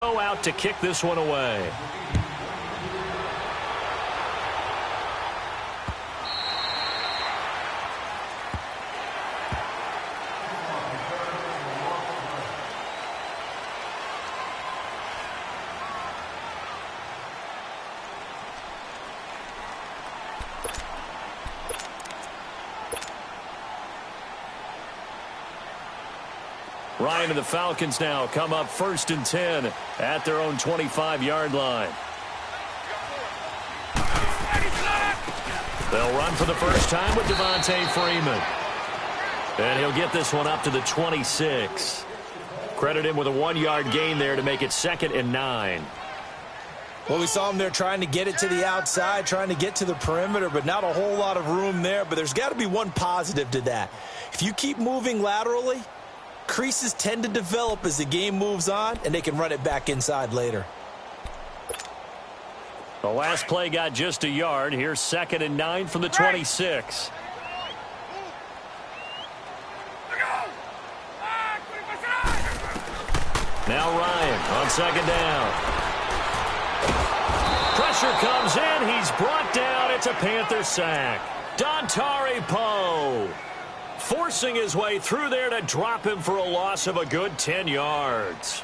Out to kick this one away. Ryan and the Falcons now come up 1st and 10 at their own 25-yard line. They'll run for the first time with Devontae Freeman. And he'll get this one up to the 26. Credit him with a 1-yard gain there to make it 2nd and 9. Well, we saw him there trying to get it to the outside, trying to get to the perimeter, but not a whole lot of room there. But there's got to be one positive to that. If you keep moving laterally, creases tend to develop as the game moves on, and they can run it back inside later. The last play got just a yard. Here's 2nd and 9 from the 26. Now Ryan on 2nd down. Pressure comes in. He's brought down. It's a Panther sack. Dontari Poe forcing his way through there to drop him for a loss of a good 10 yards.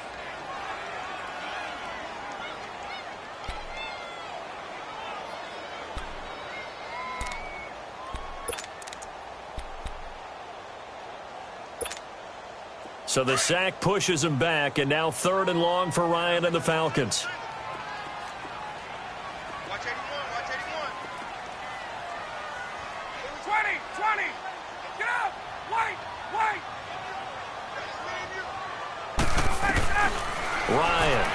So the sack pushes him back, and now 3rd and long for Ryan and the Falcons. Ryan.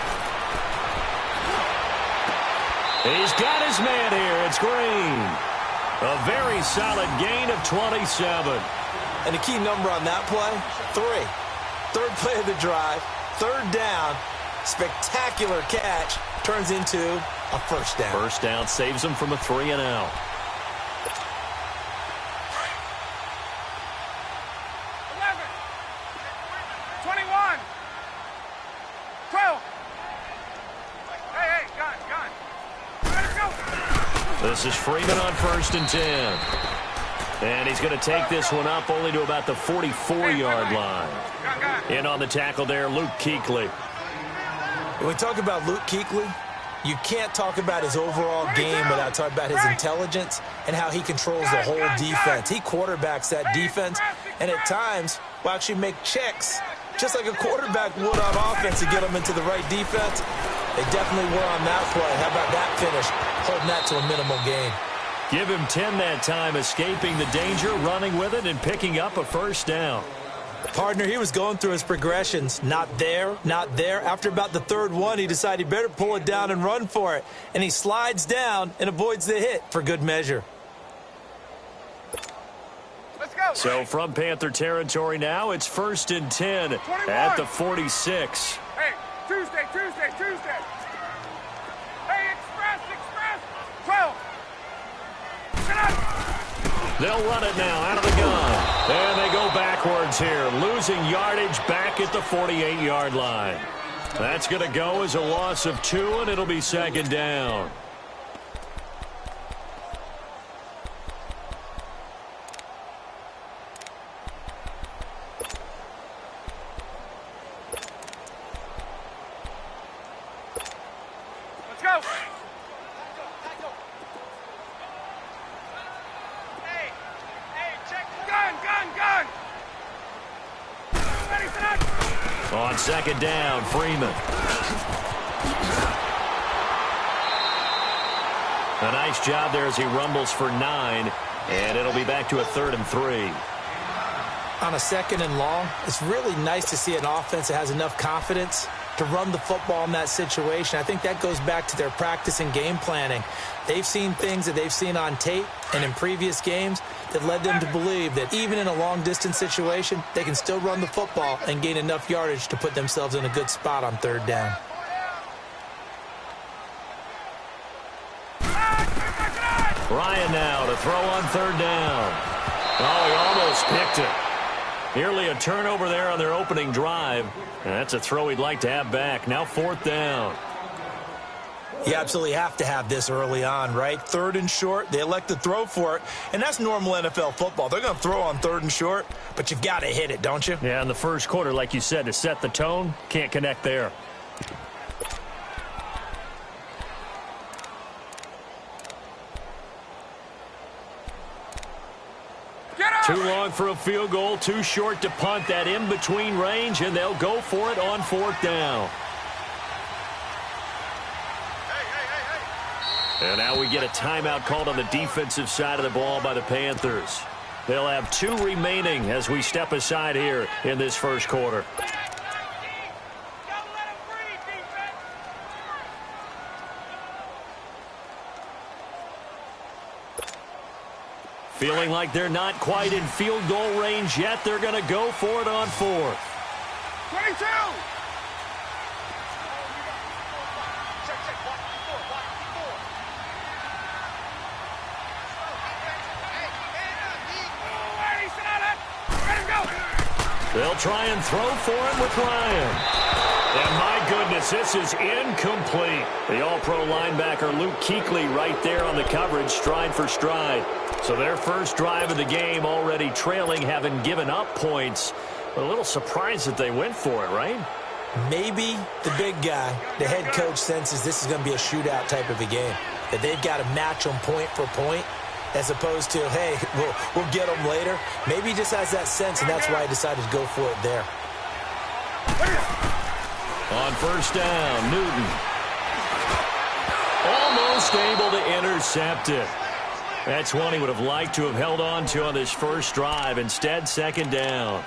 He's got his man here. It's Green. A very solid gain of 27. And the key number on that play, 3. 3rd play of the drive, 3rd down, spectacular catch, turns into a 1st down. 1st down saves him from a 3 and out. This is Freeman on 1st and 10. And he's going to take this one up only to about the 44-yard line. In on the tackle there, Luke Kuechly. When we talk about Luke Kuechly, you can't talk about his overall game without talking about his intelligence and how he controls the whole defense. He quarterbacks that defense, and at times will actually make checks, just like a quarterback would on offense to get them into the right defense. They definitely were on that play. How about that finish? Holding that to a minimal gain. Give him 10 that time, escaping the danger, running with it, and picking up a 1st down. Partner, he was going through his progressions. Not there, not there. After about the 3rd one, he decided he better pull it down and run for it. And he slides down and avoids the hit for good measure. Let's go. So from Panther territory now, it's 1st and 10 at the 46. Hey, Tuesday. Hey, express. 12. They'll run it now out of the gun. And they go backwards here, losing yardage back at the 48-yard line. That's going to go as a loss of 2, and it'll be 2nd down. Let's go. On 2nd down, Freeman. A nice job there as he rumbles for 9, and it'll be back to a 3rd and 3. On a 2nd and long, it's really nice to see an offense that has enough confidence to run the football in that situation. I think that goes back to their practice and game planning. They've seen things that they've seen on tape and in previous games that led them to believe that even in a long-distance situation, they can still run the football and gain enough yardage to put themselves in a good spot on 3rd down. Ryan now to throw on 3rd down. Oh, he almost picked it. Nearly a turnover there on their opening drive. And that's a throw he'd like to have back. Now 4th down. You absolutely have to have this early on, right? 3rd and short, they elect to throw for it, and that's normal NFL football. They're going to throw on 3rd and short, but you've got to hit it, don't you? Yeah, in the first quarter, like you said, to set the tone, can't connect there. Too long for a field goal, too short to punt that in-between range, and they'll go for it on 4th down. And now we get a timeout called on the defensive side of the ball by the Panthers. They'll have 2 remaining as we step aside here in this first quarter. Feeling like they're not quite in field goal range yet. They're going to go for it on 4th. 22! They'll try and throw for him with Ryan. And my goodness, this is incomplete. The all-pro linebacker Luke Kuechly right there on the coverage, stride for stride. So their first drive of the game already trailing, having given up points. A little surprised that they went for it, right? Maybe the big guy, the head coach, senses this is going to be a shootout type of a game. That they've got to match them point for point, as opposed to, hey, we'll get them later. Maybe he just has that sense, and that's why he decided to go for it there. On 1st down, Newton. Almost able to intercept it. That's one he would have liked to have held on to on this first drive. Instead, 2nd down.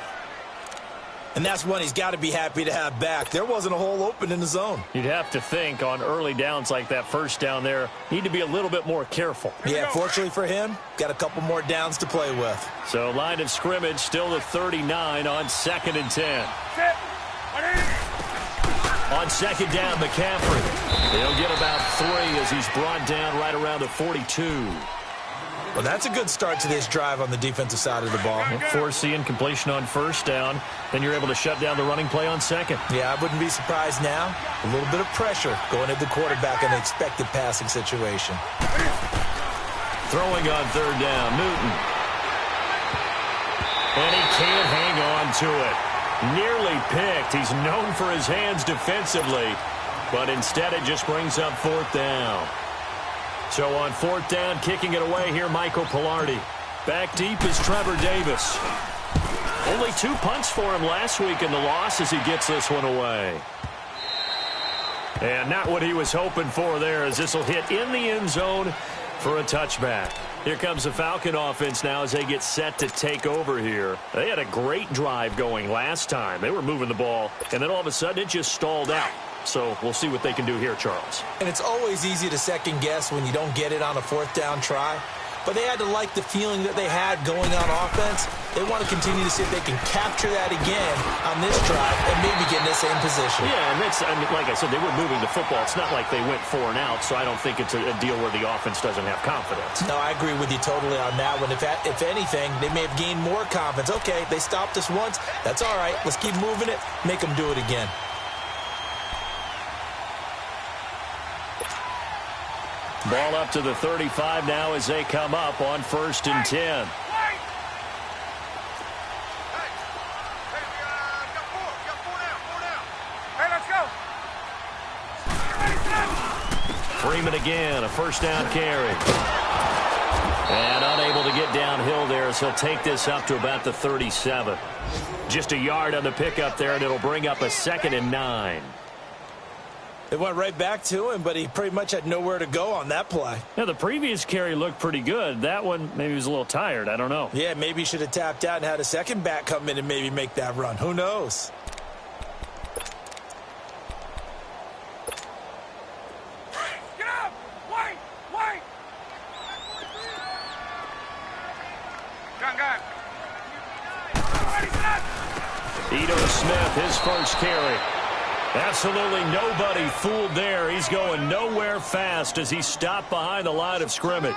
And that's one he's got to be happy to have back. There wasn't a hole open in the zone. You'd have to think on early downs like that first down there, need to be a little bit more careful. Yeah, fortunately for him, got a couple more downs to play with. So line of scrimmage still the 39 on 2nd and 10. On 2nd down, McCaffrey. He'll get about 3 as he's brought down right around the 42. Well, that's a good start to this drive on the defensive side of the ball. Force the incompletion on 1st down. Then you're able to shut down the running play on 2nd. Yeah, I wouldn't be surprised now. A little bit of pressure going at the quarterback in an expected passing situation. Throwing on 3rd down, Newton. And he can't hang on to it. Nearly picked. He's known for his hands defensively, but instead it just brings up 4th down. So on 4th down, kicking it away here, Michael Pilardi. Back deep is Trevor Davis. Only 2 punts for him last week in the loss as he gets this one away. And not what he was hoping for there, as this will hit in the end zone for a touchback. Here comes the Falcon offense now as they get set to take over here. They had a great drive going last time. They were moving the ball, and then all of a sudden it just stalled out. So we'll see what they can do here, Charles. And it's always easy to second guess when you don't get it on a 4th down try. But they had to like the feeling that they had going on offense. They want to continue to see if they can capture that again on this drive and maybe get in the same position. Yeah, and that's, I mean, like I said, they were moving the football. It's not like they went 4 and out, so I don't think it's a deal where the offense doesn't have confidence. No, I agree with you totally on that one. If anything, they may have gained more confidence. Okay, they stopped us once. That's all right. Let's keep moving it. Make them do it again. Ball up to the 35 now as they come up on 1st and 10. Freeman again, a 1st down carry. And unable to get downhill there as he'll take this up to about the 37. Just a yard on the pickup there, and it'll bring up a 2nd and 9. It went right back to him, but he pretty much had nowhere to go on that play. Yeah, the previous carry looked pretty good. That one, maybe he was a little tired. I don't know. Yeah, maybe he should have tapped out and had a second back come in and maybe make that run. Who knows? Get up! Wait! Wait! Gun. Ito Smith, his first carry. Absolutely nobody fooled there. He's going nowhere fast as he stopped behind the line of scrimmage.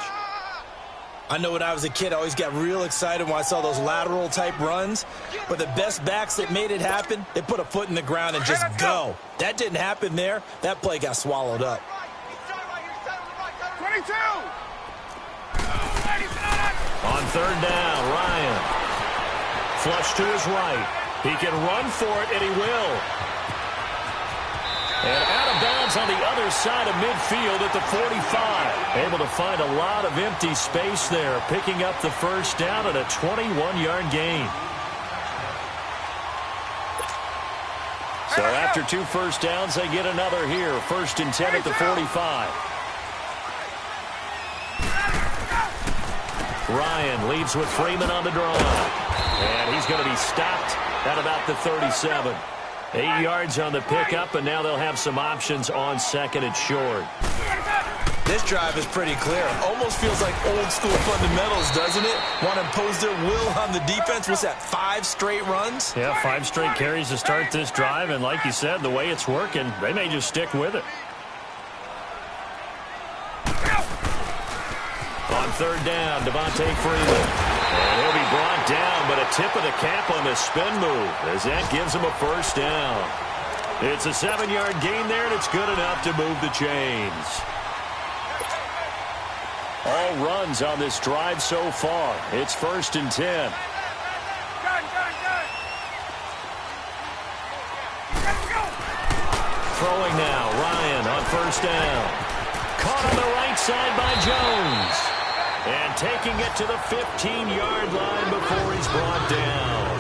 I know when I was a kid, I always got real excited when I saw those lateral-type runs. But the best backs that made it happen, they put a foot in the ground and just go. That didn't happen there. That play got swallowed up. 22! On third down, Ryan. Flush to his right. He can run for it, and he will. And out of bounds on the other side of midfield at the 45. Able to find a lot of empty space there, picking up the first down and a 21-yard gain. So after 2 first downs, they get another here. 1st and 10 at the 45. Ryan leads with Freeman on the draw. And he's going to be stopped at about the 37. 8 yards on the pickup, and now they'll have some options on 2nd and short. This drive is pretty clear. Almost feels like old school fundamentals, doesn't it? Want to impose their will on the defense. What's that, 5 straight runs? Yeah, 5 straight carries to start this drive, and like you said, the way it's working, they may just stick with it. On third down, Devontae Freeman. And he'll be brought down, but a tip of the cap on the spin move as that gives him a first down. It's a 7-yard gain there, and it's good enough to move the chains. All runs on this drive so far. It's 1st and 10. Throwing now, Ryan on first down. Caught on the right side by Jones. And taking it to the 15-yard line before he's brought down.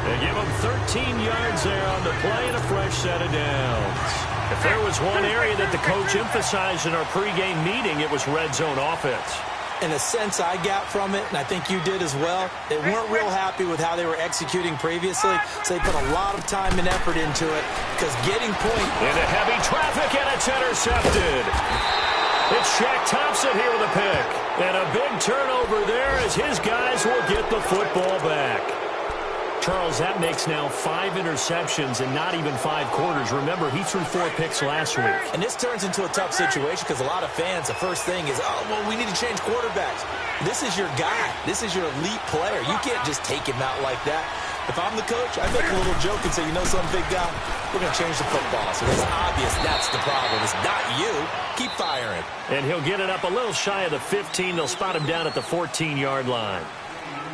They give him 13 yards there on the play and a fresh set of downs. If there was one area that the coach emphasized in our pregame meeting, it was red zone offense. In a sense I got from it, and I think you did as well, they weren't real happy with how they were executing previously, so they put a lot of time and effort into it, because getting point... Into heavy traffic, and it's intercepted. It's Shaq Thompson here with a pick. And a big turnover there as his guys will get the football back. Charles, that makes now 5 interceptions and not even 5 quarters. Remember, he threw 4 picks last week. And this turns into a tough situation because a lot of fans, the first thing is, oh, well, we need to change quarterbacks. This is your guy. This is your elite player. You can't just take him out like that. If I'm the coach, I make a little joke and say, you know something, big guy? We're going to change the football. So it's obvious that's the problem. It's not you. Keep firing. And he'll get it up a little shy of the 15. They'll spot him down at the 14-yard line.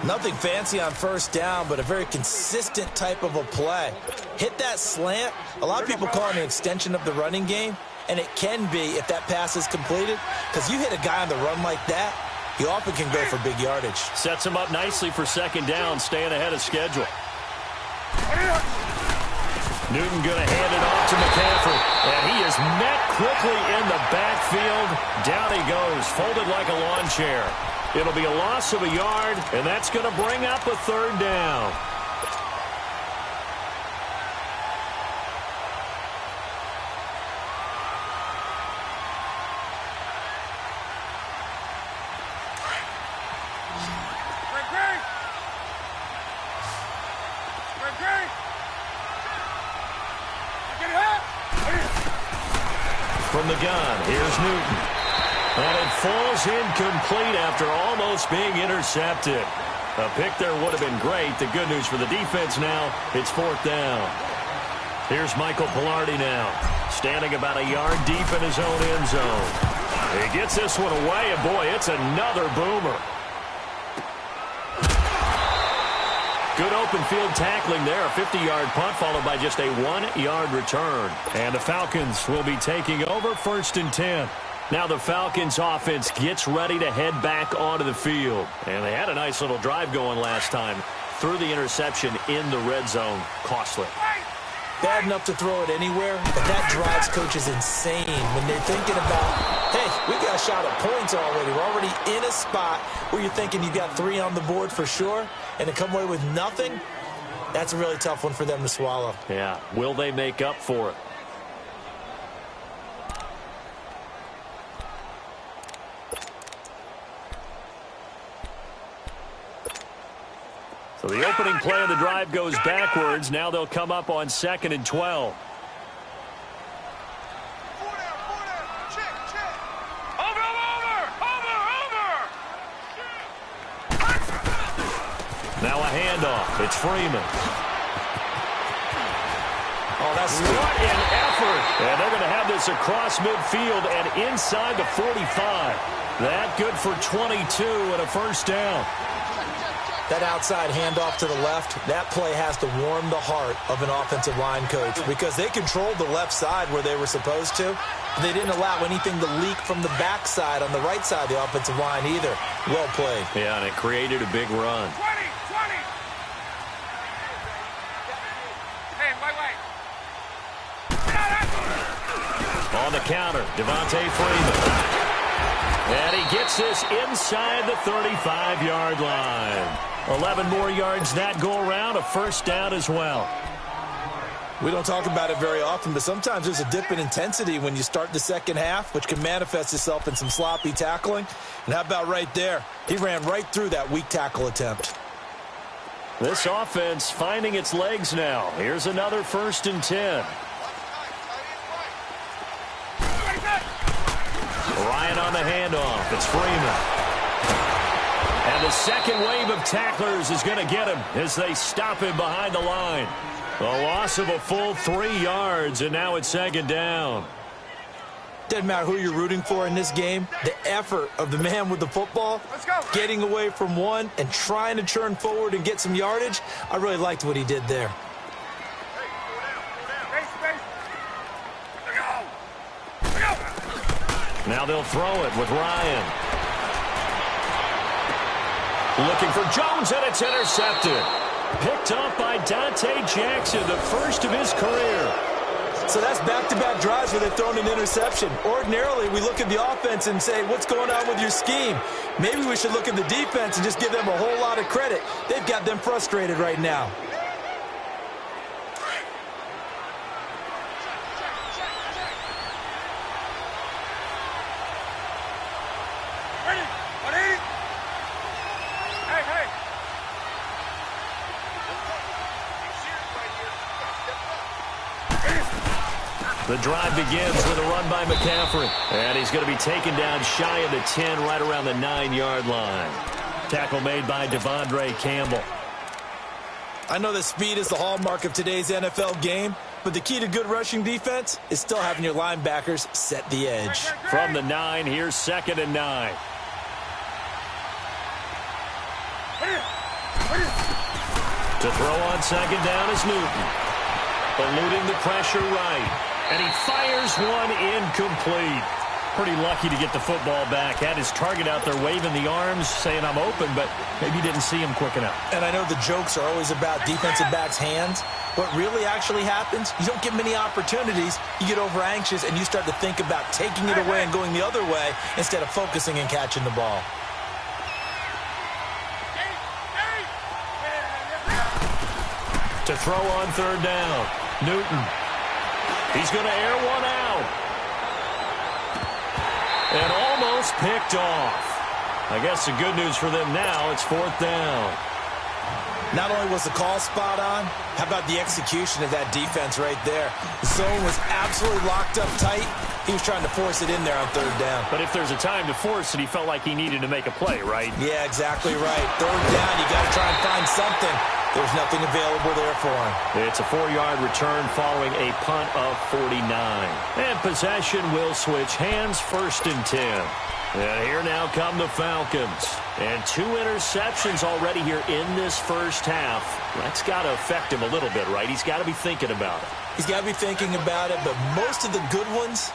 Nothing fancy on first down, but a very consistent type of a play. Hit that slant. A lot of people call it an extension of the running game, and it can be if that pass is completed, because you hit a guy on the run like that, he often can go for big yardage. Sets him up nicely for 2nd down, staying ahead of schedule. Newton going to hand it off to McCaffrey, and he is met quickly in the backfield. Down he goes, folded like a lawn chair. It'll be a loss of a yard, and that's going to bring up a 3rd down. From the gun, here's Newton. And it falls incomplete after almost being intercepted. A pick there would have been great. The good news for the defense now, it's 4th down. Here's Michael Pilardi now, standing about a yard deep in his own end zone. He gets this one away, and boy, it's another boomer. Good open field tackling there. A 50-yard punt followed by just a 1-yard return. And the Falcons will be taking over 1st and 10. Now the Falcons offense gets ready to head back onto the field. And they had a nice little drive going last time. Threw the interception in the red zone. Costly. Bad enough to throw it anywhere, but that drives coaches insane when they're thinking about, hey, we got a shot at points already. We're already in a spot where you're thinking you got 3 on the board for sure, and to come away with nothing, that's a really tough one for them to swallow. Yeah, will they make up for it? So the opening play of the drive goes backwards. Now they'll come up on 2nd and 12. Now a handoff. It's Freeman. Oh, that's what an effort. And they're going to have this across midfield and inside the 45. That good for 22 and a first down. That outside handoff to the left, that play has to warm the heart of an offensive line coach because they controlled the left side where they were supposed to. But they didn't allow anything to leak from the backside on the right side of the offensive line either. Well played. Yeah, and it created a big run. 20, 20. Hey, wait. On the counter, Devontae Freeman. And he gets this inside the 35-yard line. 11 more yards that go around, a first down as well. We don't talk about it very often, but sometimes there's a dip in intensity when you start the second half, which can manifest itself in some sloppy tackling. And how about right there? He ran right through that weak tackle attempt. This offense finding its legs now. Here's another 1st and 10. Ryan on the handoff. It's Freeman. And the second wave of tacklers is going to get him as they stop him behind the line. A loss of a full 3 yards, and now it's 2nd down. Doesn't matter who you're rooting for in this game. The effort of the man with the football, getting away from one and trying to turn forward and get some yardage, I really liked what he did there. Now they'll throw it with Ryan. Looking for Jones, and it's intercepted. Picked up by Dante Jackson, the first of his career. So that's back-to-back drives where they've thrown an interception. Ordinarily, we look at the offense and say, what's going on with your scheme? Maybe we should look at the defense and just give them a whole lot of credit. They've got them frustrated right now. The drive begins with a run by McCaffrey. And he's going to be taken down shy of the 10, right around the 9-yard line. Tackle made by Devondre Campbell. I know that speed is the hallmark of today's NFL game, but the key to good rushing defense is still having your linebackers set the edge. From the 9, here's 2nd and 9. To throw on 2nd down is Newton. Eluding the pressure right. And he fires one incomplete. Pretty lucky to get the football back. Had his target out there waving the arms, saying I'm open, but maybe didn't see him quick enough. And I know the jokes are always about defensive backs' hands. What really actually happens, you don't get many opportunities. You get over anxious, and you start to think about taking it away and going the other way instead of focusing and catching the ball. To throw on 3rd down, Newton. He's going to air one out. And almost picked off. I guess the good news for them now, it's 4th down. Not only was the call spot on, how about the execution of that defense right there? The zone was absolutely locked up tight. He was trying to force it in there on 3rd down. But if there's a time to force it, he felt like he needed to make a play, right? Yeah, exactly right. 3rd down, you got to try and find something. There's nothing available there for him. It's a 4-yard return following a punt of 49. And possession will switch hands, 1st and 10. And here now come the Falcons. And 2 interceptions already here in this first half. That's got to affect him a little bit, right? He's got to be thinking about it. He's got to be thinking about it, but most of the good ones,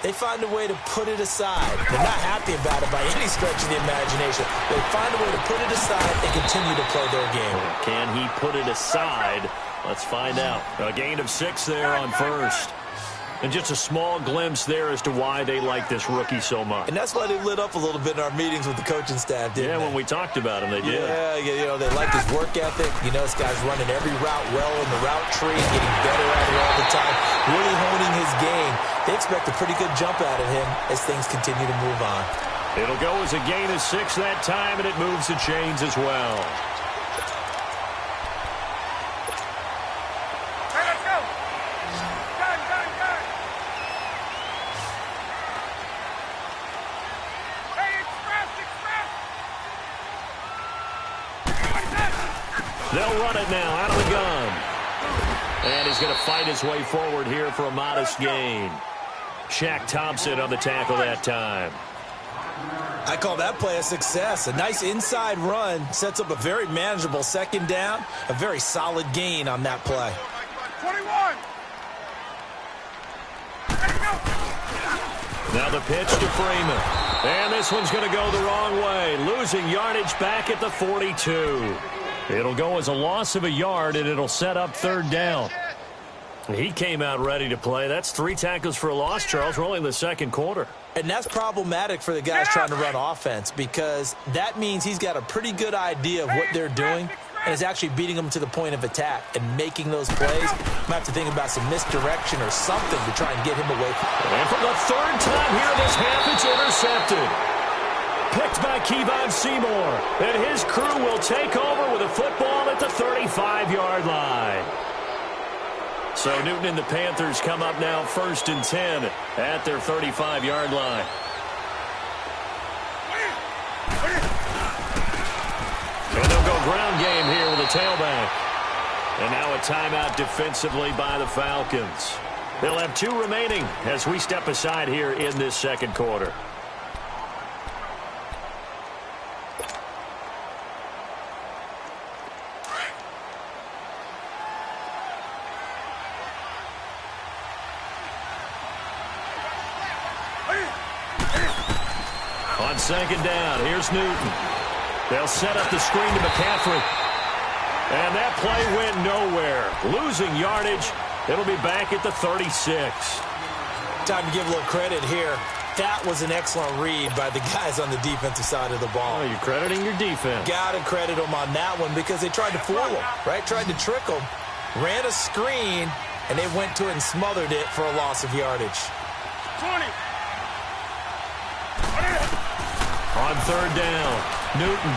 they find a way to put it aside. They're not happy about it by any stretch of the imagination. They find a way to put it aside and continue to play their game. Can he put it aside? Let's find out. A gain of 6 there on 1st. And just a small glimpse there as to why they like this rookie so much. And that's why they lit up a little bit in our meetings with the coaching staff, didn't they? When we talked about him, they did. Yeah, you know, they like his work ethic. You know, this guy's running every route well in the route tree, getting better at it all the time, really honing his game. They expect a pretty good jump out of him as things continue to move on. It'll go as a gain of 6 that time, and it moves the chains as well. They'll run it now out of the gun. And he's going to fight his way forward here for a modest gain. Shaq Thompson on the tackle that time. I call that play a success. A nice inside run sets up a very manageable second down. A very solid gain on that play. 21. Now the pitch to Freeman. And this one's going to go the wrong way. Losing yardage back at the 42. It'll go as a loss of a yard, and it'll set up third down. He came out ready to play. That's 3 tackles for a loss, Charles. We're only in the second quarter. And that's problematic for the guys trying to run offense because that means he's got a pretty good idea of what they're doing and is actually beating them to the point of attack and making those plays. Might have to think about some misdirection or something to try and get him away from it. And for the third time here this half, it's intercepted. Picked by Kevon Seymour. And his crew will take over with a football at the 35-yard line. So Newton and the Panthers come up now 1st and 10 at their 35-yard line. And they'll go ground game here with a tailback. And now a timeout defensively by the Falcons. They'll have 2 remaining as we step aside here in this second quarter. On second down, here's Newton. They'll set up the screen to McCaffrey. And that play went nowhere. Losing yardage. It'll be back at the 36. Time to give a little credit here. That was an excellent read by the guys on the defensive side of the ball. Oh, you're crediting your defense. Got to credit them on that one because they tried to fool him, right? Tried to trick him. Ran a screen, and they went to it and smothered it for a loss of yardage. 20. On third down, Newton.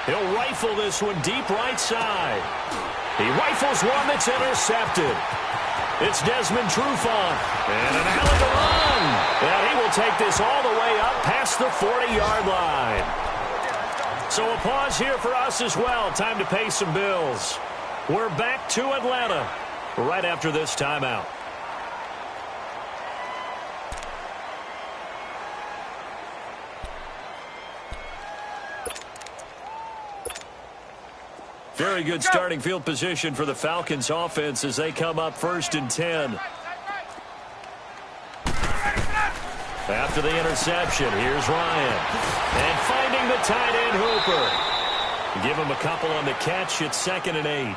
He'll rifle this one deep right side. He rifles one that's intercepted. It's Desmond Trufant. And an alley to run. And he will take this all the way up past the 40-yard line. So a pause here for us as well. Time to pay some bills. We're back to Atlanta right after this timeout. Very good starting field position for the Falcons offense as they come up 1st and 10. After the interception, here's Ryan. And finding the tight end Hooper. Give him a couple on the catch. It's 2nd and 8.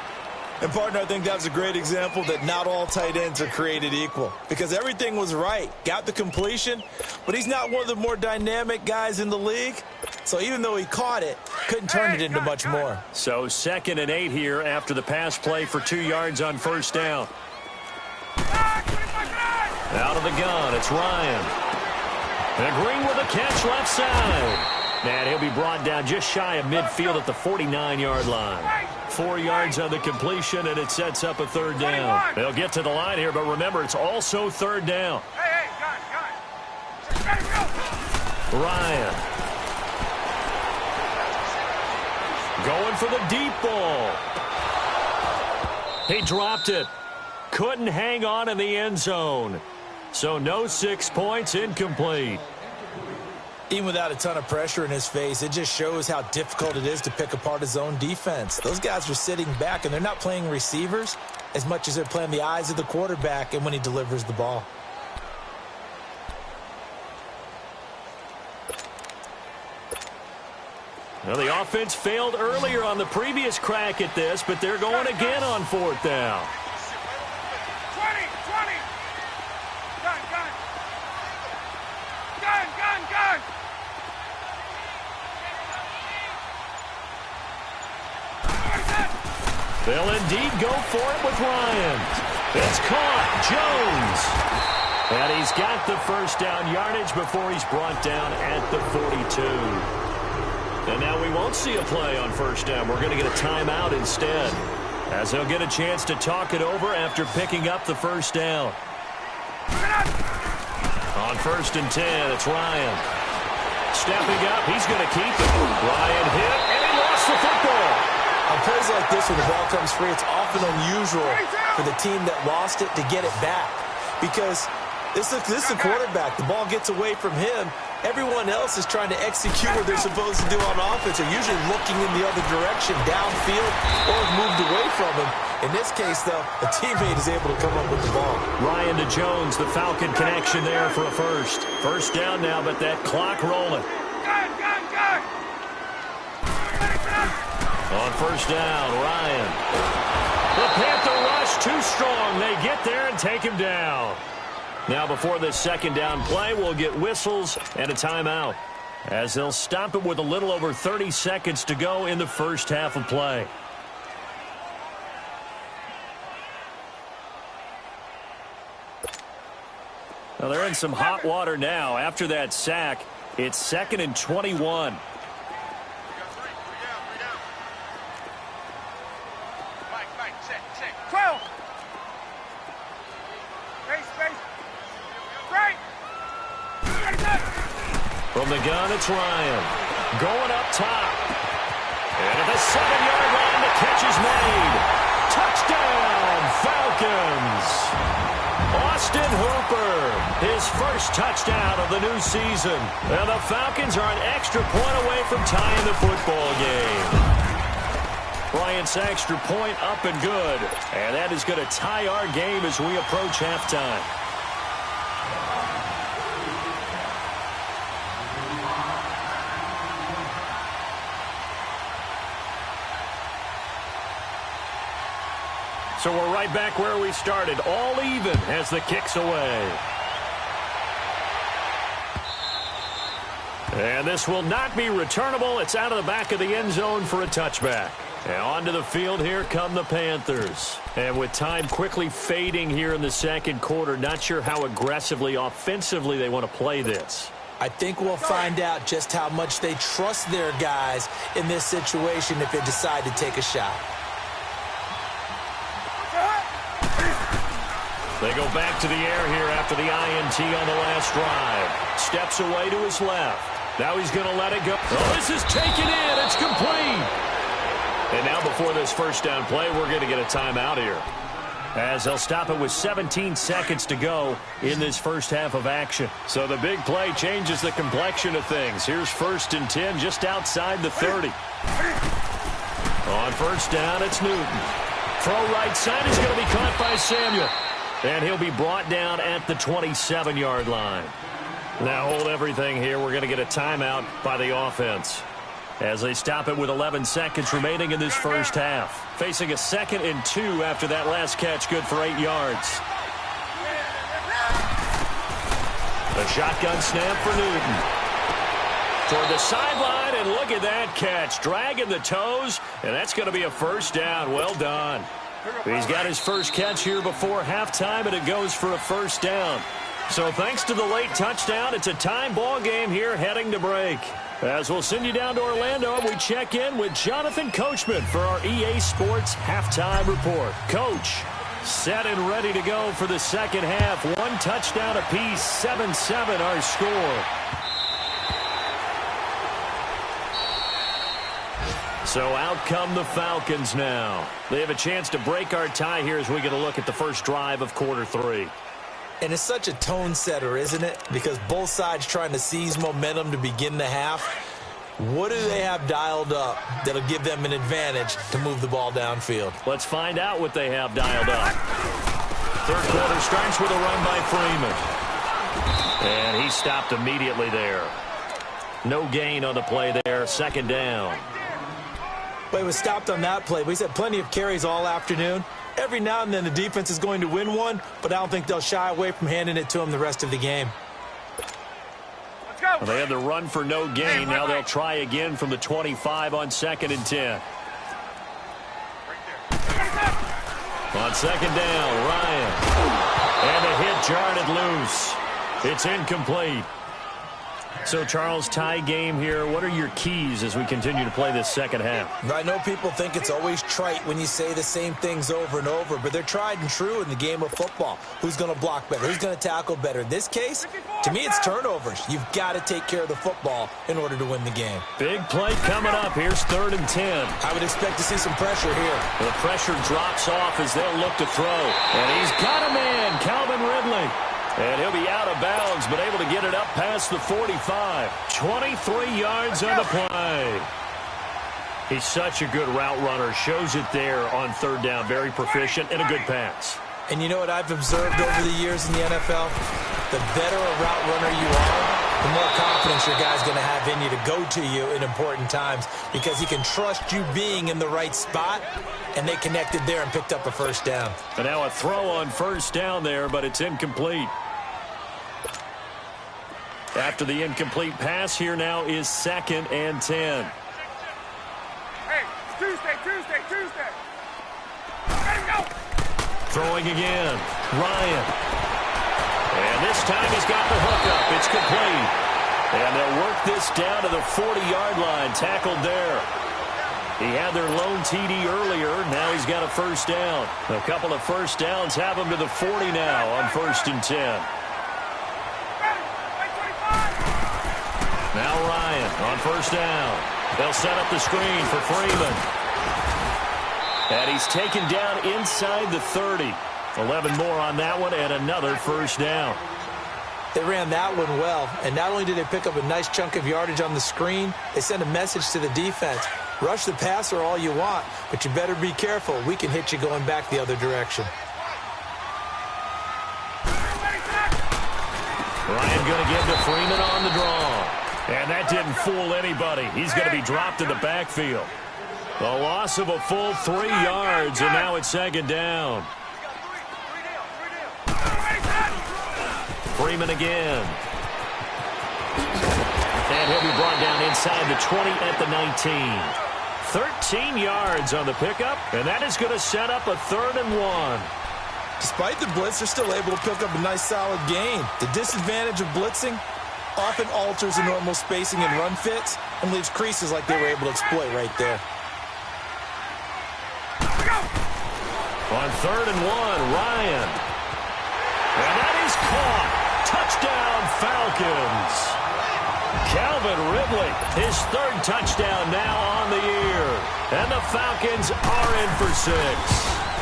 And, partner, I think that was a great example that not all tight ends are created equal because everything was right. Got the completion, but he's not one of the more dynamic guys in the league. So even though he caught it, couldn't turn it into much more. So 2nd and 8 here after the pass play for 2 yards on first down. Out of the gun, it's Ryan. And Green with a catch left side. And he'll be brought down just shy of midfield at the 49-yard line. 4 yards on the completion, and it sets up a third down. They'll get to the line here, but remember, it's also third down. Ryan. Going for the deep ball. He dropped it. Couldn't hang on in the end zone. So no 6 points, incomplete. Even without a ton of pressure in his face, it just shows how difficult it is to pick apart his own defense. Those guys are sitting back, and they're not playing receivers as much as they're playing the eyes of the quarterback and when he delivers the ball. Well, the offense failed earlier on the previous crack at this, but they're going again on 4th down. 20. Gun. They'll indeed go for it with Ryan. It's caught. Jones. And he's got the first down yardage before he's brought down at the 42. And now we won't see a play on first down. We're going to get a timeout instead, as they'll get a chance to talk it over after picking up the first down. On 1st and 10, it's Ryan. Stepping up, he's going to keep it. Ryan hit, and he lost gets the football. On plays like this where the ball comes free, it's often unusual for the team that lost it to get it back. Because this is the quarterback. The ball gets away from him. Everyone else is trying to execute what they're supposed to do on offense. They're usually looking in the other direction, downfield, or have moved away from him. In this case, though, a teammate is able to come up with the ball. Ryan to Jones, the Falcon connection there for a first. First down now, but that clock rolling. Gun! On first down, Ryan. The Panther rush too strong. They get there and take him down. Now before this second down play, we'll get whistles and a timeout, as they'll stop it with a little over 30 seconds to go in the first half of play. Well, they're in some hot water now. After that sack, it's 2nd and 21. From the gun, it's Ryan. Going up top. And at the 7-yard line, the catch is made. Touchdown, Falcons. Austin Hooper, his first touchdown of the new season. And the Falcons are an extra point away from tying the football game. Bryant's extra point up and good. And that is going to tie our game as we approach halftime. So we're right back where we started, all even as the kick's away. And this will not be returnable. It's out of the back of the end zone for a touchback. And onto the field, here come the Panthers. And with time quickly fading here in the second quarter, not sure how aggressively, offensively they want to play this. I think we'll find out just how much they trust their guys in this situation if they decide to take a shot. They go back to the air here after the INT on the last drive. Steps away to his left. Now he's going to let it go. Oh, this is taken in. It's complete. And now before this first down play, we're going to get a timeout here, as they'll stop it with 17 seconds to go in this first half of action. So the big play changes the complexion of things. Here's 1st and 10 just outside the 30. On first down, it's Newton. Throw right side is going to be caught by Samuel. And he'll be brought down at the 27-yard line. Now hold everything here. We're going to get a timeout by the offense, as they stop it with 11 seconds remaining in this first half. Facing a 2nd and 2 after that last catch, good for 8 yards. A shotgun snap for Newton. Toward the sideline, and look at that catch. Dragging the toes, and that's going to be a first down. Well done. He's got his first catch here before halftime, and it goes for a first down. So thanks to the late touchdown, it's a time ball game here heading to break. As we'll send you down to Orlando, and we check in with Jonathan Coachman for our EA Sports Halftime Report. Coach, set and ready to go for the second half. 1 touchdown apiece, 7-7 our score. So out come the Falcons now. They have a chance to break our tie here as we get a look at the first drive of quarter 3. And it's such a tone setter, isn't it? Because both sides trying to seize momentum to begin the half. What do they have dialed up that'll give them an advantage to move the ball downfield? Let's find out what they have dialed up. Third quarter starts with a run by Freeman. And he stopped immediately there. No gain on the play there. 2nd down. But he was stopped on that play. But he's had plenty of carries all afternoon. Every now and then the defense is going to win one, but I don't think they'll shy away from handing it to him the rest of the game. Let's go. Well, they had the run for no gain. Now they'll try again from the 25 on 2nd and 10. On 2nd down, Ryan. And the hit jarred it loose. It's incomplete. So, Charles, tie game here. What are your keys as we continue to play this second half? I know people think it's always trite when you say the same things over and over, but they're tried and true in the game of football. Who's going to block better? Who's going to tackle better? In this case, to me, it's turnovers. You've got to take care of the football in order to win the game. Big play coming up. Here's 3rd and 10. I would expect to see some pressure here. The pressure drops off as they'll look to throw. And he's got a man, Calvin Ridley. And he'll be out of bounds, but able to get it up past the 45. 23 yards on the play. He's such a good route runner. Shows it there on 3rd down. Very proficient and a good pass. And you know what I've observed over the years in the NFL? The better a route runner you are, the more confidence your guy's going to have in you to go to you in important times because he can trust you being in the right spot, and they connected there and picked up a 1st down. And now a throw on 1st down there, but it's incomplete. After the incomplete pass, here now is 2nd and 10. Hey, Tuesday. Let him go. Throwing again. Ryan. And this time he's got the hookup. It's complete. And they'll work this down to the 40-yard line. Tackled there. He had their lone TD earlier. Now he's got a 1st down. A couple of 1st downs have him to the 40 now on 1st and 10. Now Ryan on 1st down. They'll set up the screen for Freeman. And he's taken down inside the 30. 11 more on that one and another 1st down. They ran that one well, and not only did they pick up a nice chunk of yardage on the screen, they sent a message to the defense. Rush the passer all you want, but you better be careful. We can hit you going back the other direction. Ryan going to give to Freeman on the draw. And that didn't fool anybody. He's going to be dropped in the backfield. A loss of a full 3 yards, and now it's 2nd down. Freeman again. And he'll be brought down inside the 20 at the 19. 13 yards on the pickup, and that is going to set up a 3rd and 1. Despite the blitz, they're still able to pick up a nice, solid gain. The disadvantage of blitzing often alters the normal spacing and run fits and leaves creases like they were able to exploit right there. On 3rd and 1, Ryan. And that is caught. Touchdown, Falcons. Calvin Ridley, his 3rd touchdown now on the year. And the Falcons are in for 6.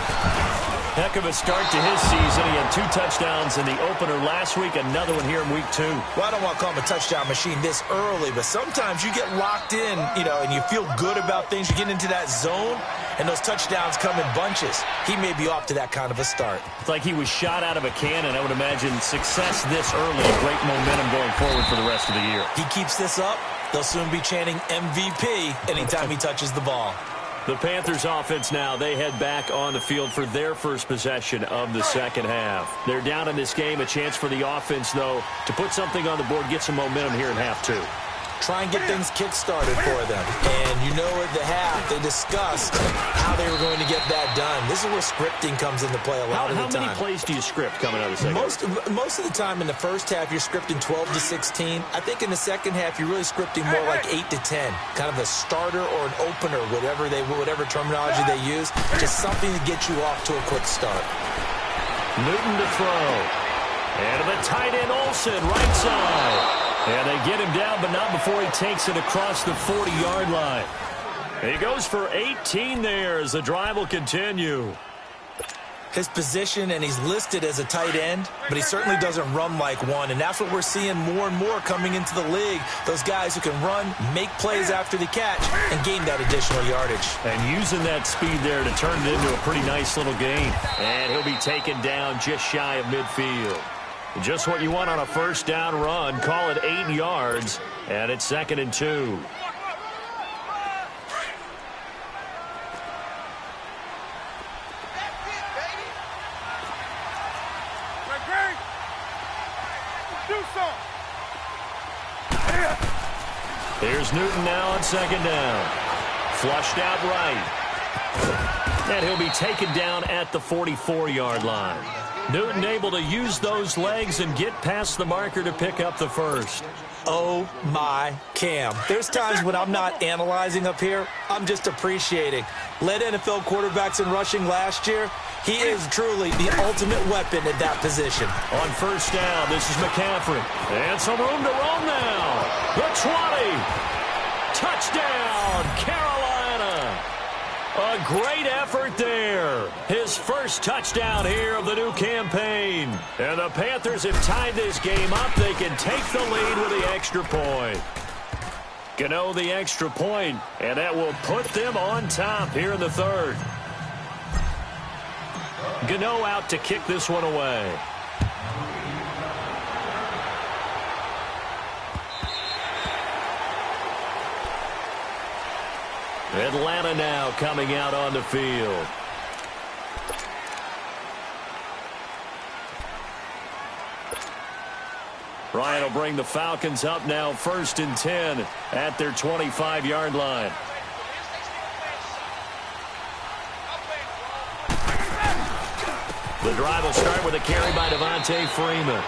Heck of a start to his season. He had 2 touchdowns in the opener last week, another one here in week 2. Well, I don't want to call him a touchdown machine this early, but sometimes you get locked in, and you feel good about things. You get into that zone, and those touchdowns come in bunches. He may be off to that kind of a start. It's like he was shot out of a cannon. I would imagine success this early, great momentum going forward for the rest of the year. He keeps this up, they'll soon be chanting MVP anytime he touches the ball. The Panthers offense now, they head back on the field for their first possession of the second half. They're down in this game. A chance for the offense, though, to put something on the board, get some momentum here in half 2. Try and get things kick-started for them. And at the half, they discussed how they were going to get that done. This is where scripting comes into play a lot of the time. How many plays do you script coming out of the second half? Most of the time in the first half, you're scripting 12 to 16. I think in the second half, you're really scripting more like 8 to 10. Kind of a starter or an opener, whatever terminology they use. Just something to get you off to a quick start. Newton to throw. And the tight end Olsen, right side. And they get him down, but not before he takes it across the 40-yard line. He goes for 18 there as the drive will continue. His position, and he's listed as a tight end, but he certainly doesn't run like one, and that's what we're seeing more and more coming into the league. Those guys who can run, make plays after the catch, and gain that additional yardage. And using that speed there to turn it into a pretty nice little gain. And he'll be taken down just shy of midfield. Just what you want on a 1st down run. Call it 8 yards, and it's 2nd and 2. Here's Newton now on 2nd down. Flushed out right. And he'll be taken down at the 44-yard line. Newton able to use those legs and get past the marker to pick up the 1st. Oh, my Cam. There's times when I'm not analyzing up here. I'm just appreciating. Led NFL quarterbacks in rushing last year. He is truly the ultimate weapon at that position. On first down, this is McCaffrey. And some room to roam now. The 20. Touchdown, Carolina. A great effort there. His first touchdown here of the new campaign. And the Panthers have tied this game up. They can take the lead with the extra point. Gano the extra point, and that will put them on top here in the third. Gano out to kick this one away. Atlanta now coming out on the field. Ryan will bring the Falcons up now 1st and 10 at their 25-yard line. The drive will start with a carry by Devontae Freeman.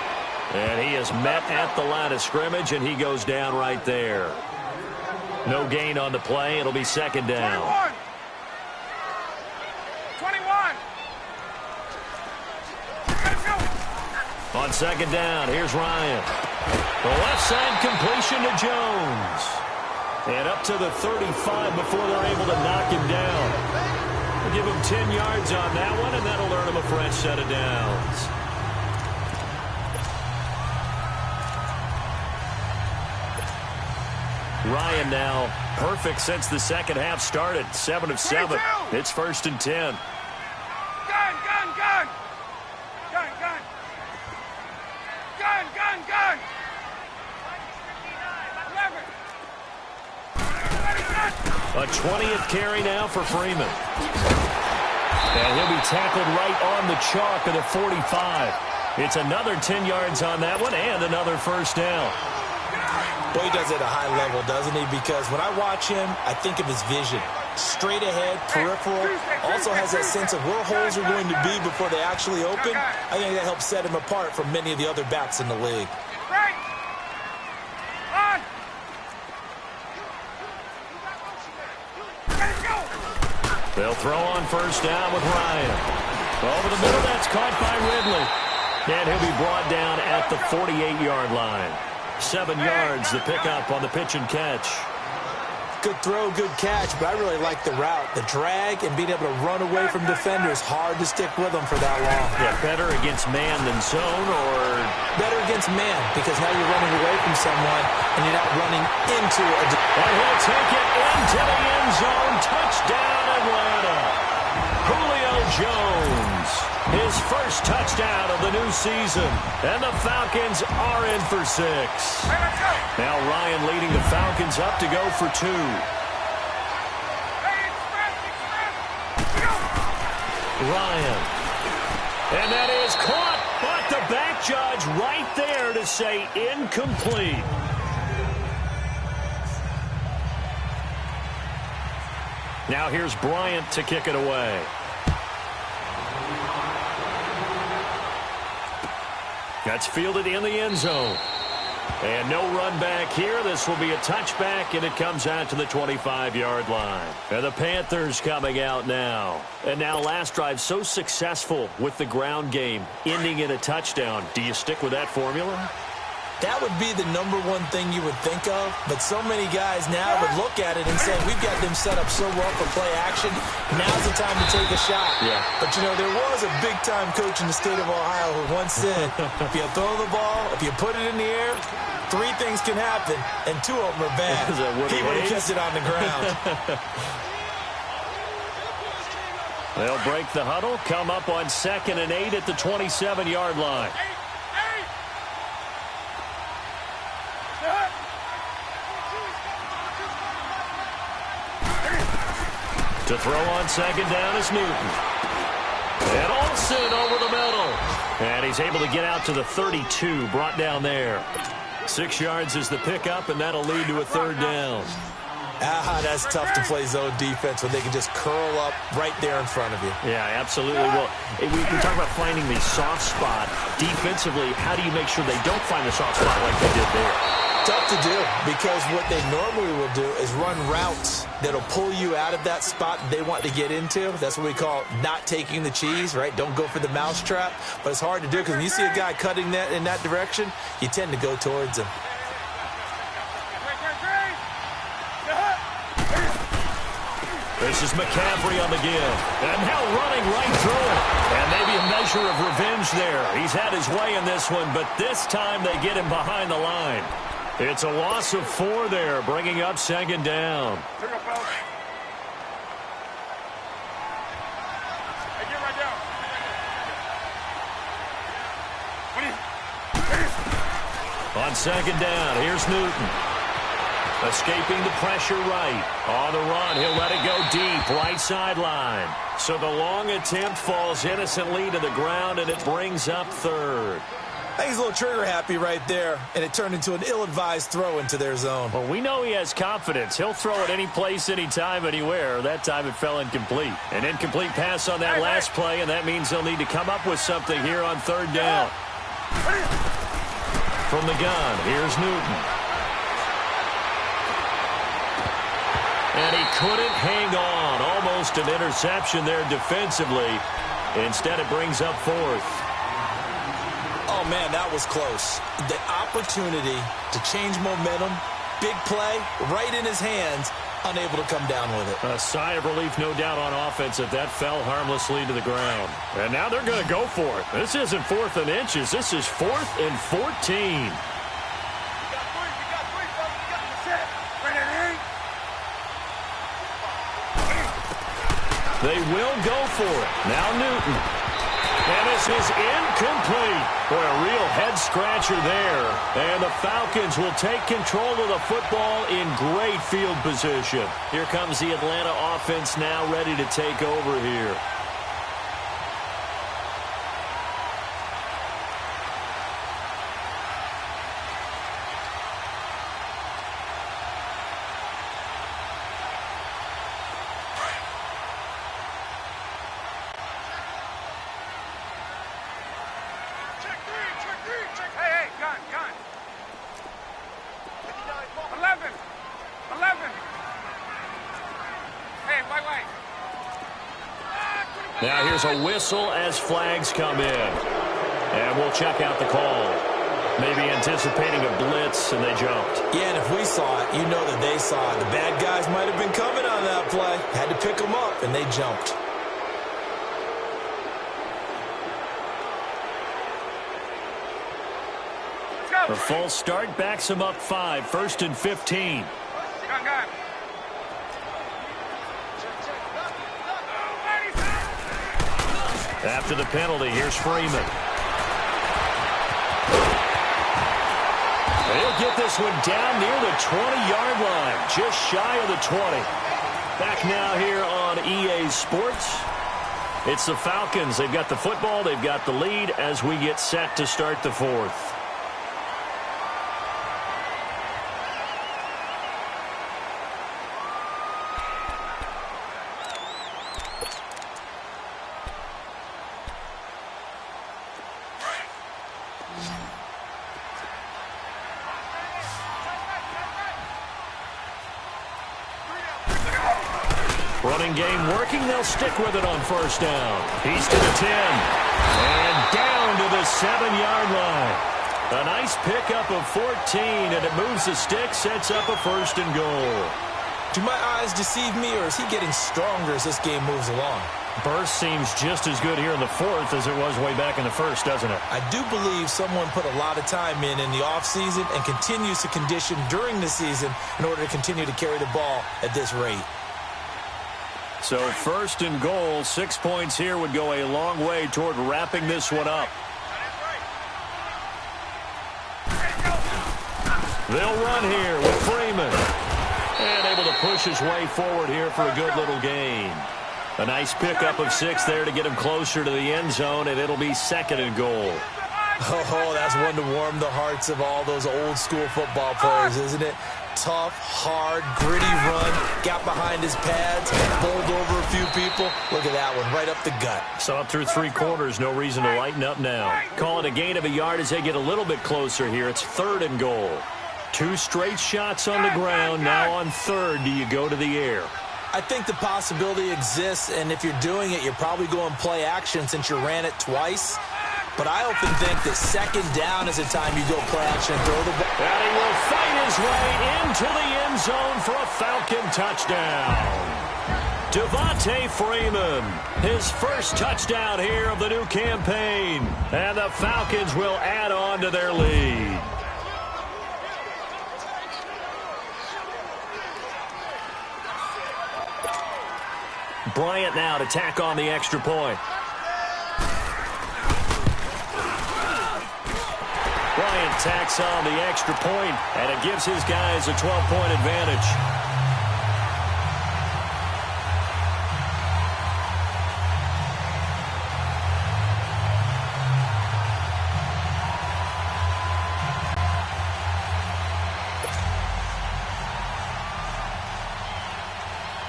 And he is met at the line of scrimmage, and he goes down right there. No gain on the play. It'll be 2nd down. 21. On 2nd down, here's Ryan. The left side completion to Jones. And up to the 35 before they're able to knock him down. We'll give him 10 yards on that one, and that'll earn him a fresh set of downs. Ryan now perfect since the second half started. 7 of 7. 22. It's 1st and 10. Gun, gun, gun. Gun, gun. Gun, gun, gun. 11. A 20th carry now for Freeman. And he'll be tackled right on the chalk of the 45. It's another 10 yards on that one and another first down. Well, he does it at a high level, doesn't he? Because when I watch him, I think of his vision. Straight ahead, peripheral. Also has that sense of where holes are going to be before they actually open. I think that helps set him apart from many of the other backs in the league. Right. On. Let's go. They'll throw on first down with Ryan. Over the middle, that's caught by Ridley. And he'll be brought down at the 48-yard line. 7 yards, the pickup on the pitch and catch. Good throw, good catch, but I really like the route. The drag and being able to run away from defenders, hard to stick with them for that long. Yeah, better against man than zone, or? Better against man, because now you're running away from someone and you're not running into a... And he'll take it into the end zone. Touchdown, Atlanta. Julio Jones, his first touchdown of the new season. And the Falcons are in for 6. Now Ryan leading the Falcons up to go for 2. Ryan. And that is caught, but the back judge right there to say incomplete. Now here's Bryant to kick it away. That's fielded in the end zone. And no run back here. This will be a touchback, and it comes out to the 25-yard line. And the Panthers coming out now. And now last drive so successful with the ground game, ending in a touchdown. Do you stick with that formula? That would be the number one thing you would think of, but so many guys now would look at it and say, we've got them set up so well for play action. Now's the time to take a shot. Yeah. But, you know, there was a big-time coach in the state of Ohio who once said, if you throw the ball, if you put it in the air, 3 things can happen, and 2 of them are bad. He would have kept it on the ground. They'll break the huddle, come up on 2nd and 8 at the 27-yard line. To throw on 2nd down is Newton. And Olsen over the middle. And he's able to get out to the 32, brought down there. 6 yards is the pickup, and that'll lead to a 3rd down. That's tough to play zone defense when they can just curl up right there in front of you. Yeah, absolutely. Well, we talk about finding the soft spot defensively. How do you make sure they don't find the soft spot like they did there? Tough to do because what they normally will do is run routes that'll pull you out of that spot they want to get into. That's what we call not taking the cheese, right? Don't go for the mousetrap. But it's hard to do because when you see a guy cutting that in that direction, you tend to go towards him. This is McCaffrey on the give. And now running right through it. And maybe a measure of revenge there. He's had his way in this one, but this time they get him behind the line. It's a loss of 4 there, bringing up second down. On second down, here's Newton. Escaping the pressure right. On the run, he'll let it go deep, right sideline. So the long attempt falls innocently to the ground, and it brings up third. I think he's a little trigger happy right there, and it turned into an ill-advised throw into their zone. Well, we know he has confidence. He'll throw it any place, anytime, anywhere. That time it fell incomplete. An incomplete pass on that last play, and that means they'll need to come up with something here on third down. From the gun, here's Newton. And he couldn't hang on. Almost an interception there defensively. Instead, it brings up fourth. Oh, man, that was close. The opportunity to change momentum, big play, right in his hands, unable to come down with it. A sigh of relief, no doubt, on offense that fell harmlessly to the ground. And now they're going to go for it. This isn't 4th and inches. This is 4th and 14. They will go for it. Now Newton. And this is incomplete. Boy, a real head-scratcher there. And the Falcons will take control of the football in great field position. Here comes the Atlanta offense now ready to take over here. Now here's a whistle as flags come in. And we'll check out the call. Maybe anticipating a blitz, and they jumped. Yeah, and if we saw it, you know that they saw it. The bad guys might have been coming on that play. Had to pick them up, and they jumped. A false start backs them up 5, 1st and 15. After the penalty, here's Freeman. They'll get this one down near the 20-yard line, just shy of the 20. Back now here on EA Sports. It's the Falcons. They've got the football. They've got the lead as we get set to start the 4th. Running game working. They'll stick with it on 1st down. He's to the 10. And down to the 7-yard line. A nice pickup of 14, and it moves the stick, sets up a 1st and goal. Do my eyes deceive me, or is he getting stronger as this game moves along? Burst seems just as good here in the 4th as it was way back in the 1st, doesn't it? I do believe someone put a lot of time in the offseason and continues to condition during the season in order to continue to carry the ball at this rate. So 1st and goal, 6 points here would go a long way toward wrapping this one up. They'll run here with Freeman. And able to push his way forward here for a good little gain. A nice pickup of 6 there to get him closer to the end zone, and it'll be 2nd and goal. Oh, that's one to warm the hearts of all those old school football players, isn't it? Tough, hard, gritty run, got behind his pads, bowled over a few people. Look at that one, right up the gut. Saw it through 3 quarters, no reason to lighten up now. Call it a gain of a yard as they get a little bit closer here. It's 3rd and goal. 2 straight shots on the ground. Now on third, do you go to the air? I think the possibility exists, and if you're doing it, you're probably going play action since you ran it twice. But I often think that second down is a time you go play action and throw the ball. And he will fight his way into the end zone for a Falcon touchdown. Devontae Freeman, his first touchdown here of the new campaign. And the Falcons will add on to their lead. Bryant now to tack on the extra point. Bryant tacks on the extra point, and it gives his guys a 12-point advantage.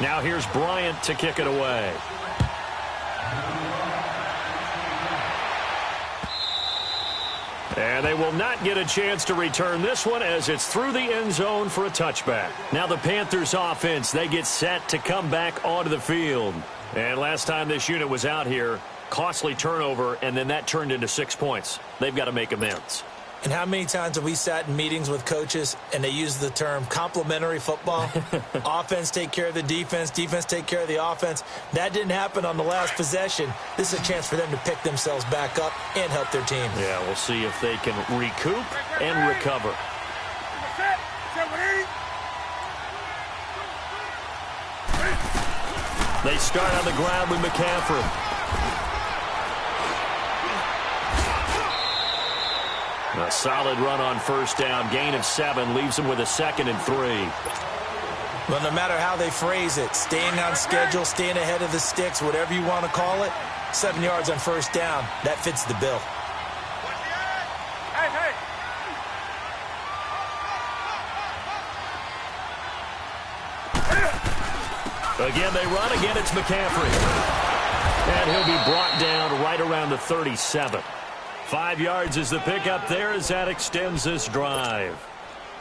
Now here's Bryant to kick it away. And they will not get a chance to return this one as it's through the end zone for a touchback. Now the Panthers offense, they get set to come back onto the field. And last time this unit was out here, costly turnover, and then that turned into 6 points. They've got to make amends. And how many times have we sat in meetings with coaches and they use the term complementary football? Offense take care of the defense, defense take care of the offense. That didn't happen on the last possession. This is a chance for them to pick themselves back up and help their team. Yeah, we'll see if they can recoup and recover. They start on the ground with McCaffrey. A solid run on first down. Gain of 7 leaves them with a 2nd and 3. Well, no matter how they phrase it, staying on schedule, staying ahead of the sticks, whatever you want to call it, 7 yards on first down, that fits the bill. Again, they run. Again, it's McCaffrey. And he'll be brought down right around the 37. 5 yards is the pickup there as that extends this drive.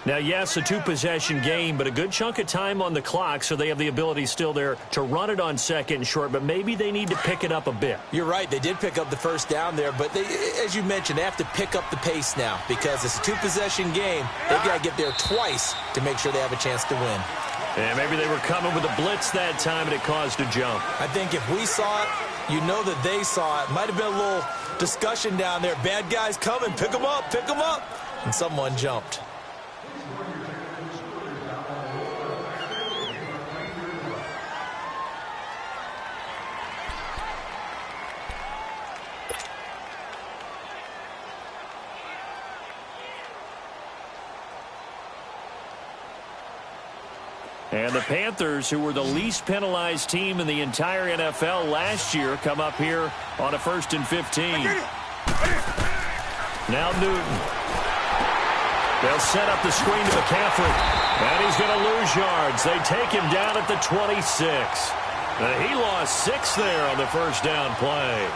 Now, yes, a 2-possession game, but a good chunk of time on the clock, so they have the ability still there to run it on 2nd and short, but maybe they need to pick it up a bit. You're right. They did pick up the first down there, but they, as you mentioned, they have to pick up the pace now because it's a 2-possession game. They've got to get there twice to make sure they have a chance to win. And maybe they were coming with a blitz that time, and it caused a jump. I think if we saw it, you know that they saw it. Might have been a little discussion down there. Bad guys coming. Pick them up. Pick them up. And someone jumped. And the Panthers, who were the least penalized team in the entire NFL last year, come up here on a 1st and 15. Now Newton. They'll set up the screen to McCaffrey. And he's going to lose yards. They take him down at the 26. He lost 6 there on the first down play.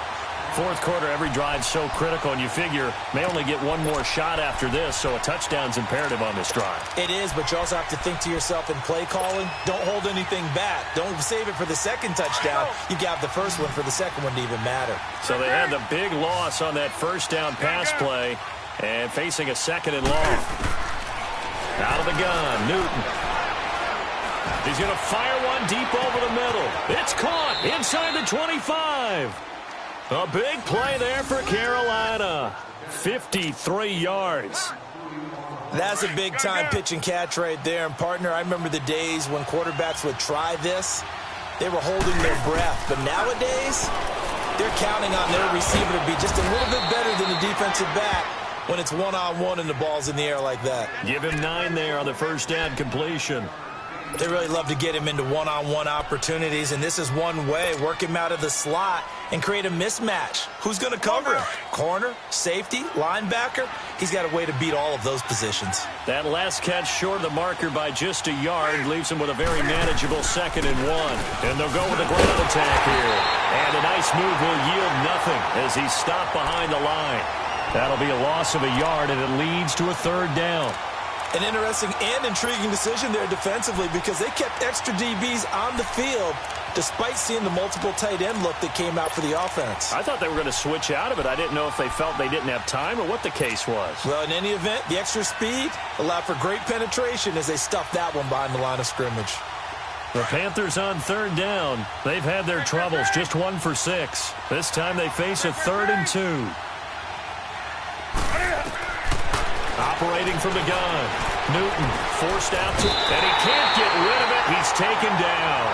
Fourth quarter, every drive so critical, and you figure may only get one more shot after this, so a touchdown's imperative on this drive. It is, but you also have to think to yourself in play calling, don't hold anything back. Don't save it for the second touchdown. You got the first one for the second one to even matter. So they had the big loss on that first down pass play and facing a 2nd and long. Out of the gun, Newton. He's going to fire one deep over the middle. It's caught inside the 25. A big play there for Carolina. 53 yards. That's a big-time pitch and catch right there. And, partner, I remember the days when quarterbacks would try this. They were holding their breath. But nowadays, they're counting on their receiver to be just a little bit better than the defensive back when it's one-on-one and the ball's in the air like that. Give him 9 there on the first down completion. They really love to get him into one-on-one opportunities, and this is one way. Work him out of the slot and create a mismatch. Who's going to cover him? Corner, safety, linebacker? He's got a way to beat all of those positions. That last catch short of the marker by just a yard leaves him with a very manageable 2nd and 1. And they'll go with a ground attack here. And a nice move will yield nothing as he's stopped behind the line. That'll be a loss of a yard, and it leads to a 3rd down. An interesting and intriguing decision there defensively because they kept extra DBs on the field despite seeing the multiple tight end look that came out for the offense. I thought they were going to switch out of it. I didn't know if they felt they didn't have time or what the case was. Well, in any event, the extra speed allowed for great penetration as they stuffed that one behind the line of scrimmage. The Panthers on third down. They've had their troubles, just 1 for 6. This time they face a 3rd and 2. Operating from the gun. Newton forced out to, and he can't get rid of it. He's taken down.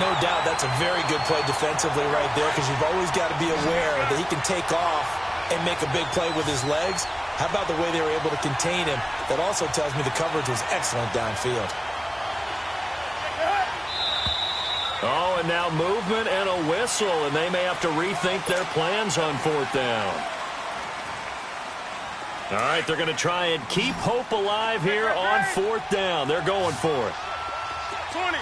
No doubt that's a very good play defensively right there because you've always got to be aware that he can take off and make a big play with his legs. How about the way they were able to contain him? That also tells me the coverage was excellent downfield. Oh, and now movement and a whistle, and they may have to rethink their plans on 4th down. All right, they're going to try and keep hope alive here on 4th down. They're going for it. 20.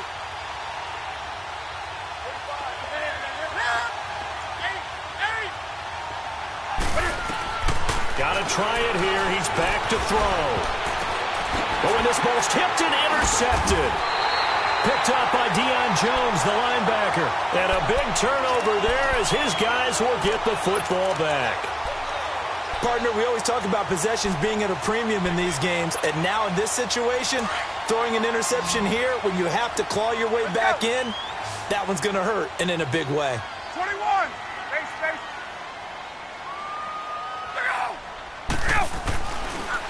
Got to try it here. He's back to throw. Oh, and this ball's tipped and intercepted. Picked up by Deion Jones, the linebacker. And a big turnover there as his guys will get the football back. Partner, we always talk about possessions being at a premium in these games. And now in this situation, throwing an interception here when you have to claw your way back in, that one's going to hurt and in a big way. 21. Space.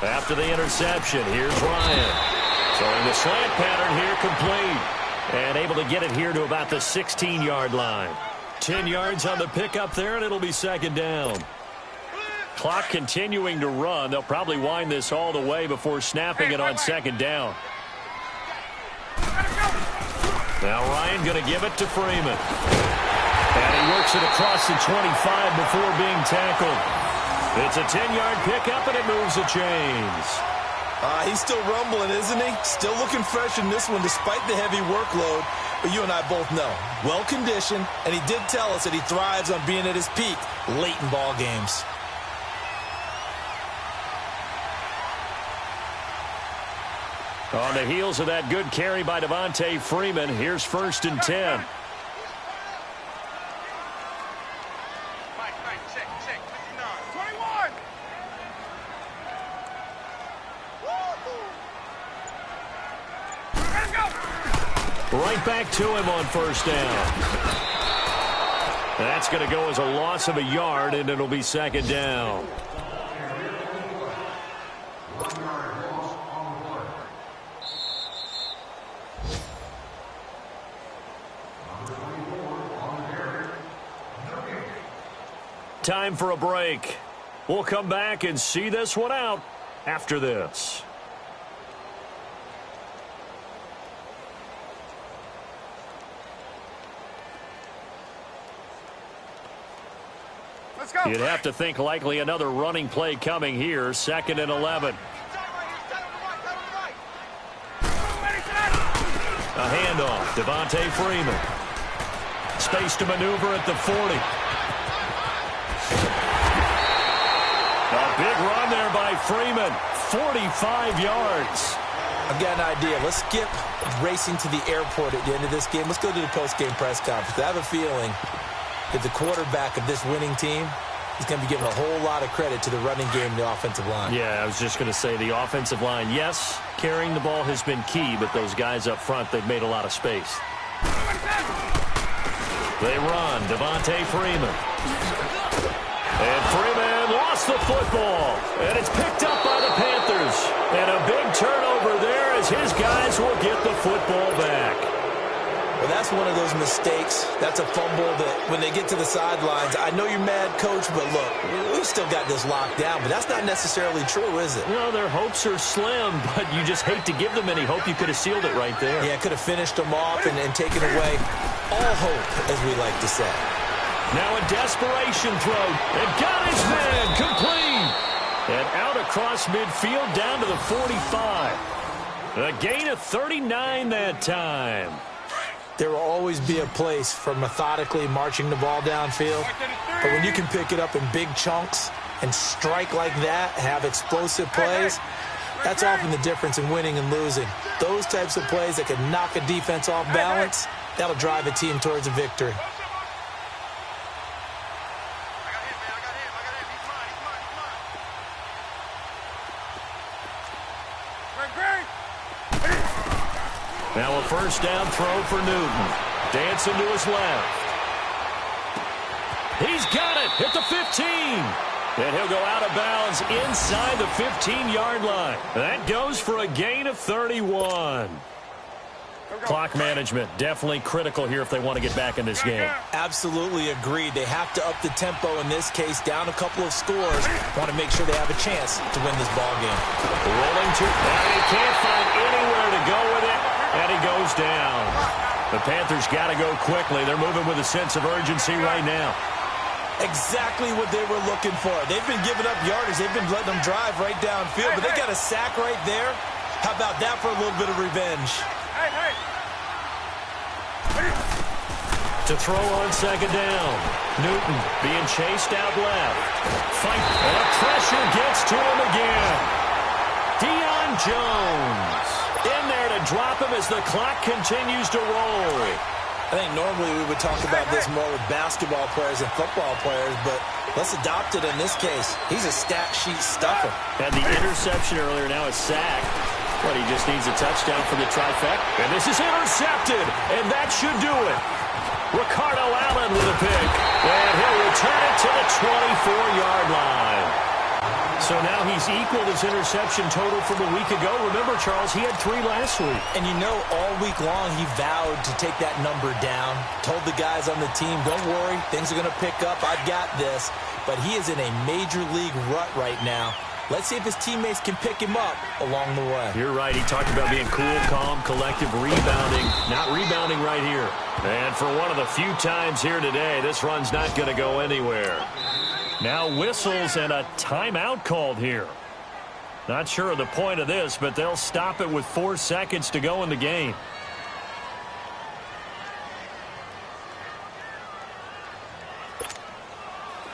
After the interception, here's Ryan. Throwing the slant pattern here complete. And able to get it here to about the 16-yard line. 10 yards on the pickup there, and it'll be 2nd down. Clock continuing to run. They'll probably wind this all the way before snapping it on 2nd down. Now Ryan going to give it to Freeman. And he works it across the 25 before being tackled. It's a 10-yard pickup, and it moves the chains. He's still rumbling, isn't he? Still looking fresh in this one despite the heavy workload. But you and I both know, well-conditioned, and he did tell us that he thrives on being at his peak late in ball games. On the heels of that good carry by Devontae Freeman, here's 1st and 10. Right back to him on 1st down. That's going to go as a loss of a yard, and it'll be 2nd down. Time for a break. We'll come back and see this one out after this. Let's go. You'd have to think likely another running play coming here. 2nd and 11. A handoff. Devontae Freeman. Space to maneuver at the 40. A big run there by Freeman. 45 yards. I've got an idea. Let's skip racing to the airport at the end of this game. Let's go to the post-game press conference. I have a feeling that the quarterback of this winning team is going to be given a whole lot of credit to the running game and the offensive line. Yeah, I was just going to say the offensive line, yes, carrying the ball has been key, but those guys up front, they've made a lot of space. They run. Devontae Freeman. And Freeman lost the football. And it's picked up by the Panthers. And a big turnover there as his guys will get the football back. Well, that's one of those mistakes. That's a fumble that when they get to the sidelines, I know you're mad, Coach, but look, we've still got this locked down. But that's not necessarily true, is it? No, their hopes are slim, but you just hate to give them any hope. You could have sealed it right there. Yeah, could have finished them off and taken away all hope, as we like to say. Now a desperation throw. And got his man complete. And out across midfield down to the 45. A gain of 39 that time. There will always be a place for methodically marching the ball downfield. But when you can pick it up in big chunks and strike like that, have explosive plays, That's often the difference in winning and losing. Those types of plays that can knock a defense off balance, that'll drive a team towards a victory. Now a first down throw for Newton. Dancing to his left. He's got it at the 15. And he'll go out of bounds inside the 15-yard line. That goes for a gain of 31. Clock management definitely critical here if they want to get back in this game. Absolutely agreed. They have to up the tempo in this case, down a couple of scores. Want to make sure they have a chance to win this ball game. Rolling to, and he can't find anywhere to go with it, and he goes down. The Panthers got to go quickly. They're moving with a sense of urgency right now. Exactly what they were looking for. They've been giving up yardage. They've been letting them drive right downfield, but they got a sack right there. How about that for a little bit of revenge? To throw on second down. Newton being chased out left. Fight, and the pressure gets to him again. Deion Jones in there to drop him as the clock continues to roll. I think normally we would talk about this more with basketball players and football players, but let's adopt it in this case. He's a stat sheet stuffer. Had the interception earlier, now a sack. But he just needs a touchdown for the trifecta. And this is intercepted, and that should do it. Ricardo Allen with a pick. And he'll return it to the 24-yard line. So now he's equaled his interception total from a week ago. Remember, Charles, he had 3 last week. And you know, all week long he vowed to take that number down. Told the guys on the team, don't worry, things are going to pick up. I've got this. But he is in a major league rut right now. Let's see if his teammates can pick him up along the way. You're right. He talked about being cool, calm, collective, rebounding. Not rebounding right here. And for one of the few times here today, this run's not going to go anywhere. Now whistles and a timeout called here. Not sure of the point of this, but they'll stop it with 4 seconds to go in the game.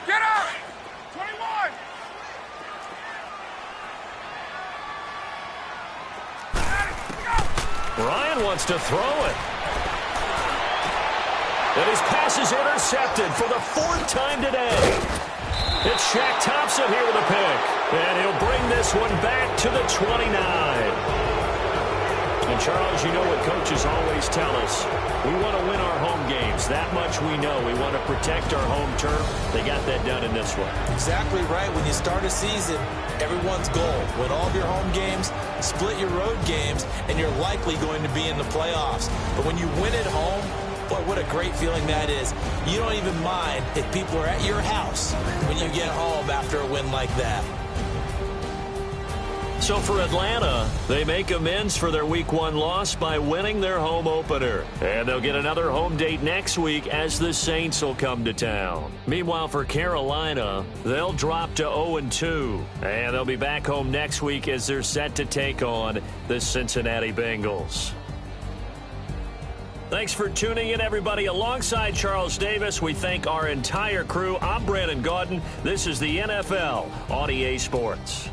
Get up! 21! Ryan wants to throw it. And his pass is intercepted for the 4th time today. It's Shaq Thompson here with a pick. And he'll bring this one back to the 29. And, Charles, you know what coaches always tell us. We want to win our home games. That much we know. We want to protect our home turf. They got that done in this one. Exactly right. When you start a season, everyone's goal, win all of your home games, split your road games, and you're likely going to be in the playoffs. But when you win at home, boy, what a great feeling that is. You don't even mind if people are at your house when you get home after a win like that. So for Atlanta, they make amends for their Week 1 loss by winning their home opener. And they'll get another home date next week as the Saints will come to town. Meanwhile, for Carolina, they'll drop to 0-2. And they'll be back home next week as they're set to take on the Cincinnati Bengals. Thanks for tuning in, everybody. Alongside Charles Davis, we thank our entire crew. I'm Brandon Gaudin. This is the NFL on EA Sports.